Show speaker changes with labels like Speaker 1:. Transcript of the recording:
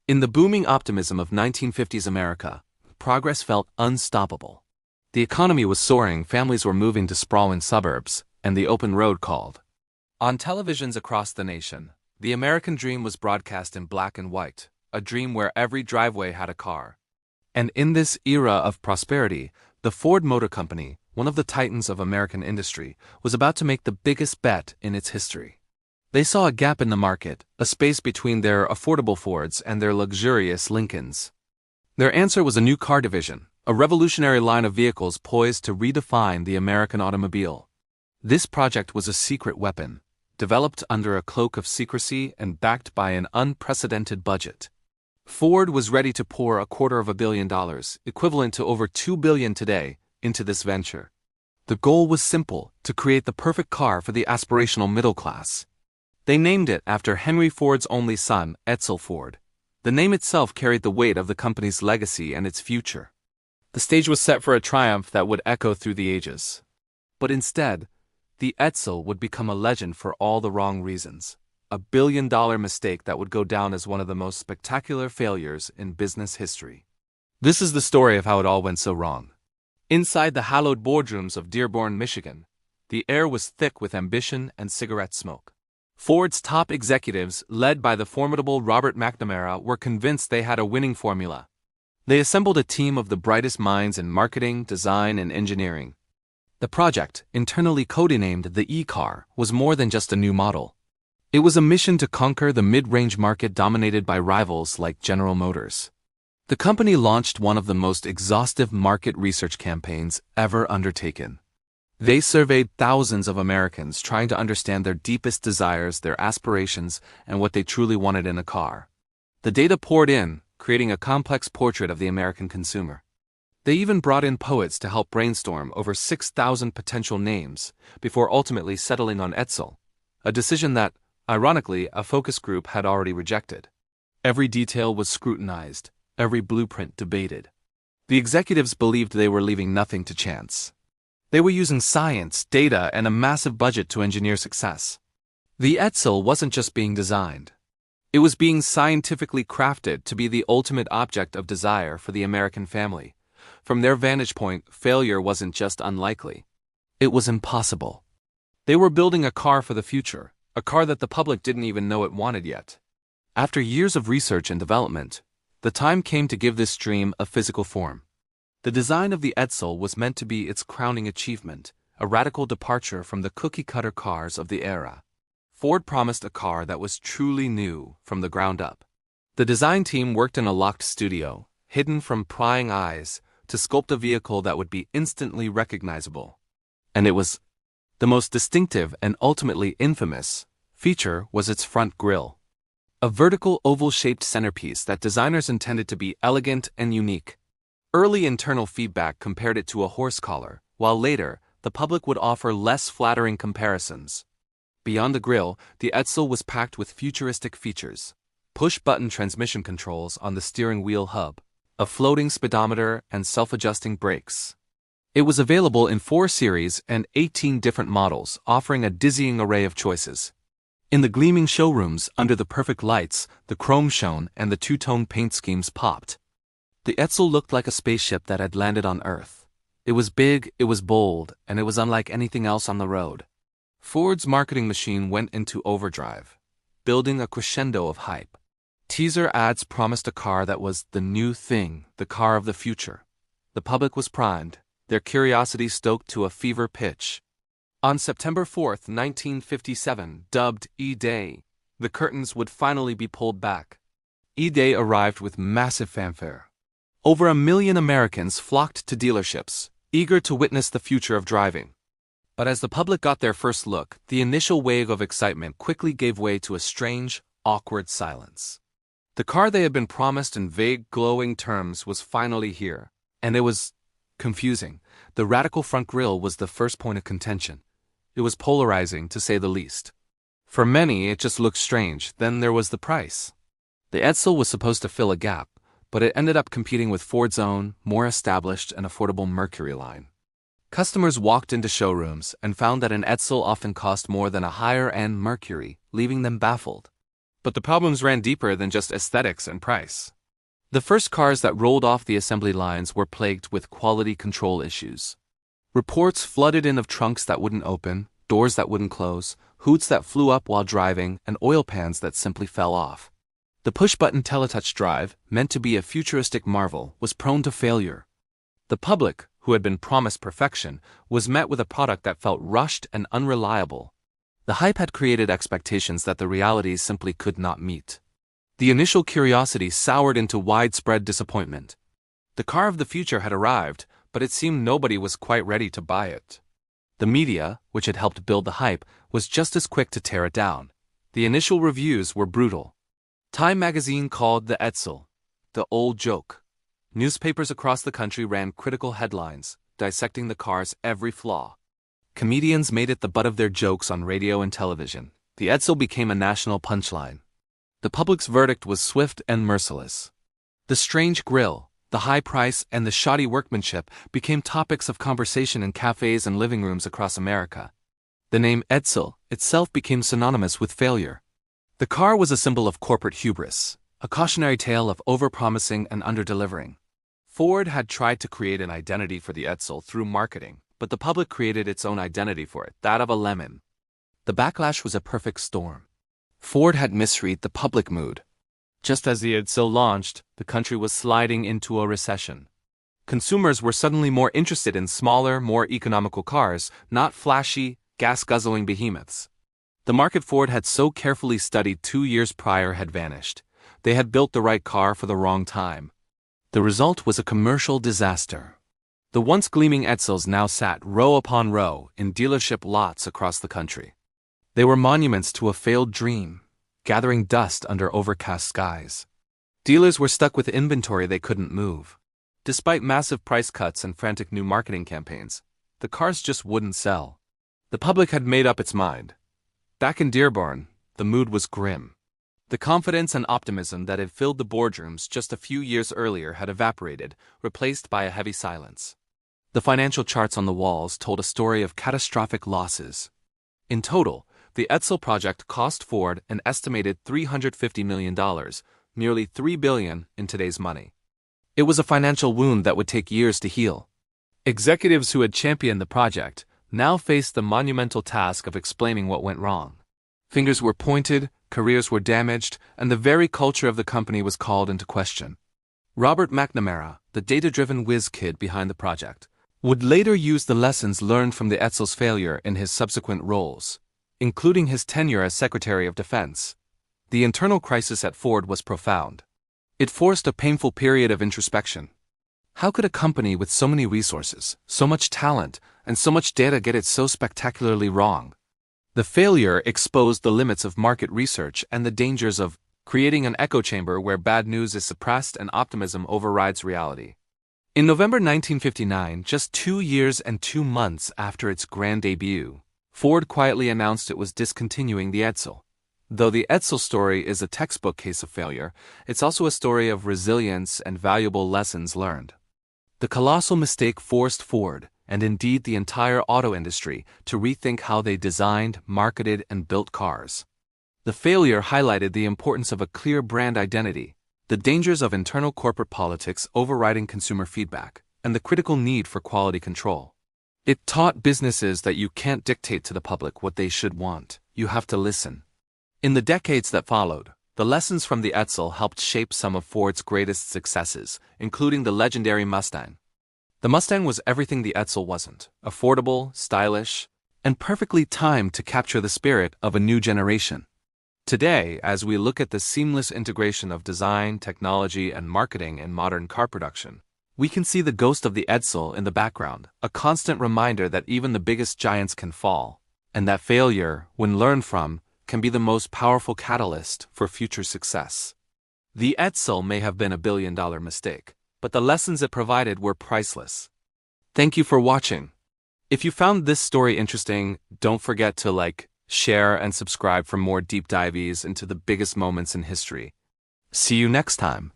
Speaker 1: In the booming optimism of 1950s America, progress felt unstoppable. The economy was soaring, families were moving to sprawling suburbs, and the open road called. On televisions across the nation, the American dream was broadcast in black and white, a dream where every driveway had a car. And in this era of prosperity, the Ford Motor Company, one of the titans of American industry, was about to make the biggest bet in its history. They saw a gap in the market, a space between their affordable Fords and their luxurious Lincolns. Their answer was a new car division, a revolutionary line of vehicles poised to redefine the American automobile. This project was a secret weapon, developed under a cloak of secrecy and backed by an unprecedented budget. Ford was ready to pour $250 million, equivalent to over $2 billion today, into this venture. The goal was simple: to create the perfect car for the aspirational middle class. They named it after Henry Ford's only son, Edsel Ford. The name itself carried the weight of the company's legacy and its future. The stage was set for a triumph that would echo through the ages. But instead, the Edsel would become a legend for all the wrong reasons. A billion-dollar mistake that would go down as one of the most spectacular failures in business history. This is the story of how it all went so wrong. Inside the hallowed boardrooms of Dearborn, Michigan, the air was thick with ambition and cigarette smoke. Ford's top executives, led by the formidable Robert McNamara, were convinced they had a winning formula. They assembled a team of the brightest minds in marketing, design, and engineering. The project, internally codenamed the E-Car, was more than just a new model. It was a mission to conquer the mid-range market dominated by rivals like General Motors. The company launched one of the most exhaustive market research campaigns ever undertaken. They surveyed thousands of Americans trying to understand their deepest desires, their aspirations, and what they truly wanted in a car. The data poured in, creating a complex portrait of the American consumer. They even brought in poets to help brainstorm over 6,000 potential names before ultimately settling on Edsel, a decision that, ironically, a focus group had already rejected. Every detail was scrutinized, every blueprint debated. The executives believed they were leaving nothing to chance. They were using science, data, and a massive budget to engineer success. The Edsel wasn't just being designed. It was being scientifically crafted to be the ultimate object of desire for the American family. From their vantage point, failure wasn't just unlikely. It was impossible. They were building a car for the future, a car that the public didn't even know it wanted yet. After years of research and development, the time came to give this dream a physical form. The design of the Edsel was meant to be its crowning achievement, a radical departure from the cookie-cutter cars of the era. Ford promised a car that was truly new from the ground up. The design team worked in a locked studio, hidden from prying eyes, to sculpt a vehicle that would be instantly recognizable. And it was. The most distinctive and ultimately infamous feature was its front grille. A vertical oval-shaped centerpiece that designers intended to be elegant and unique. Early internal feedback compared it to a horse collar, while later, the public would offer less flattering comparisons. Beyond the grille, the Edsel was packed with futuristic features. Push-button transmission controls on the steering wheel hub, a floating speedometer, and self-adjusting brakes. It was available in 4 series and 18 different models, offering a dizzying array of choices. In the gleaming showrooms, under the perfect lights, the chrome shone and the two-tone paint schemes popped. The Edsel looked like a spaceship that had landed on Earth. It was big, it was bold, and it was unlike anything else on the road. Ford's marketing machine went into overdrive, building a crescendo of hype. Teaser ads promised a car that was the new thing, the car of the future. The public was primed, their curiosity stoked to a fever pitch. On September 4, 1957, dubbed E-Day, the curtains would finally be pulled back. E-Day arrived with massive fanfare. Over 1 million Americans flocked to dealerships, eager to witness the future of driving. But as the public got their first look, the initial wave of excitement quickly gave way to a strange, awkward silence. The car they had been promised in vague, glowing terms was finally here, and it was confusing. The radical front grille was the first point of contention. It was polarizing, to say the least. For many, it just looked strange. Then there was the price. The Edsel was supposed to fill a gap, but it ended up competing with Ford's own, more established and affordable Mercury line. Customers walked into showrooms and found that an Edsel often cost more than a higher-end Mercury, leaving them baffled. But the problems ran deeper than just aesthetics and price. The first cars that rolled off the assembly lines were plagued with quality control issues. Reports flooded in of trunks that wouldn't open, doors that wouldn't close, hoods that flew up while driving, and oil pans that simply fell off. The push-button teletouch drive, meant to be a futuristic marvel, was prone to failure. The public, who had been promised perfection, was met with a product that felt rushed and unreliable. The hype had created expectations that the realities simply could not meet. The initial curiosity soured into widespread disappointment. The car of the future had arrived, but it seemed nobody was quite ready to buy it. The media, which had helped build the hype, was just as quick to tear it down. The initial reviews were brutal. Time magazine called the Edsel the old joke. Newspapers across the country ran critical headlines, dissecting the car's every flaw. Comedians made it the butt of their jokes on radio and television. The Edsel became a national punchline. The public's verdict was swift and merciless. The strange grille, the high price, and the shoddy workmanship became topics of conversation in cafes and living rooms across America. The name Edsel itself became synonymous with failure. The car was a symbol of corporate hubris, a cautionary tale of overpromising and underdelivering. Ford had tried to create an identity for the Edsel through marketing, but the public created its own identity for it, that of a lemon. The backlash was a perfect storm. Ford had misread the public mood. Just as the Edsel launched, the country was sliding into a recession. Consumers were suddenly more interested in smaller, more economical cars, not flashy, gas-guzzling behemoths. The market Ford had so carefully studied 2 years prior had vanished. They had built the right car for the wrong time. The result was a commercial disaster. The once gleaming Edsels now sat row upon row in dealership lots across the country. They were monuments to a failed dream, gathering dust under overcast skies. Dealers were stuck with inventory they couldn't move. Despite massive price cuts and frantic new marketing campaigns, the cars just wouldn't sell. The public had made up its mind. Back in Dearborn, the mood was grim. The confidence and optimism that had filled the boardrooms just a few years earlier had evaporated, replaced by a heavy silence. The financial charts on the walls told a story of catastrophic losses. In total, the Edsel project cost Ford an estimated $350 million, nearly $3 billion in today's money. It was a financial wound that would take years to heal. Executives who had championed the project now faced the monumental task of explaining what went wrong. Fingers were pointed, careers were damaged, and the very culture of the company was called into question. Robert McNamara, the data-driven whiz kid behind the project, would later use the lessons learned from the Edsel's failure in his subsequent roles, including his tenure as Secretary of Defense. The internal crisis at Ford was profound. It forced a painful period of introspection. How could a company with so many resources, so much talent, and so much data get it so spectacularly wrong? The failure exposed the limits of market research and the dangers of creating an echo chamber where bad news is suppressed and optimism overrides reality. In November 1959, just 2 years and 2 months after its grand debut, Ford quietly announced it was discontinuing the Edsel. Though the Edsel story is a textbook case of failure, it's also a story of resilience and valuable lessons learned. The colossal mistake forced Ford, and indeed the entire auto industry, to rethink how they designed, marketed, and built cars. The failure highlighted the importance of a clear brand identity, the dangers of internal corporate politics overriding consumer feedback, and the critical need for quality control. It taught businesses that you can't dictate to the public what they should want, you have to listen. In the decades that followed, the lessons from the Edsel helped shape some of Ford's greatest successes, including the legendary Mustang. The Mustang was everything the Edsel wasn't: affordable, stylish, and perfectly timed to capture the spirit of a new generation. Today, as we look at the seamless integration of design, technology, and marketing in modern car production, we can see the ghost of the Edsel in the background, a constant reminder that even the biggest giants can fall, and that failure, when learned from, can be the most powerful catalyst for future success. The Edsel may have been a billion-dollar mistake, but the lessons it provided were priceless. Thank you for watching. If you found this story interesting, don't forget to like, share, and subscribe for more deep dives into the biggest moments in history. See you next time.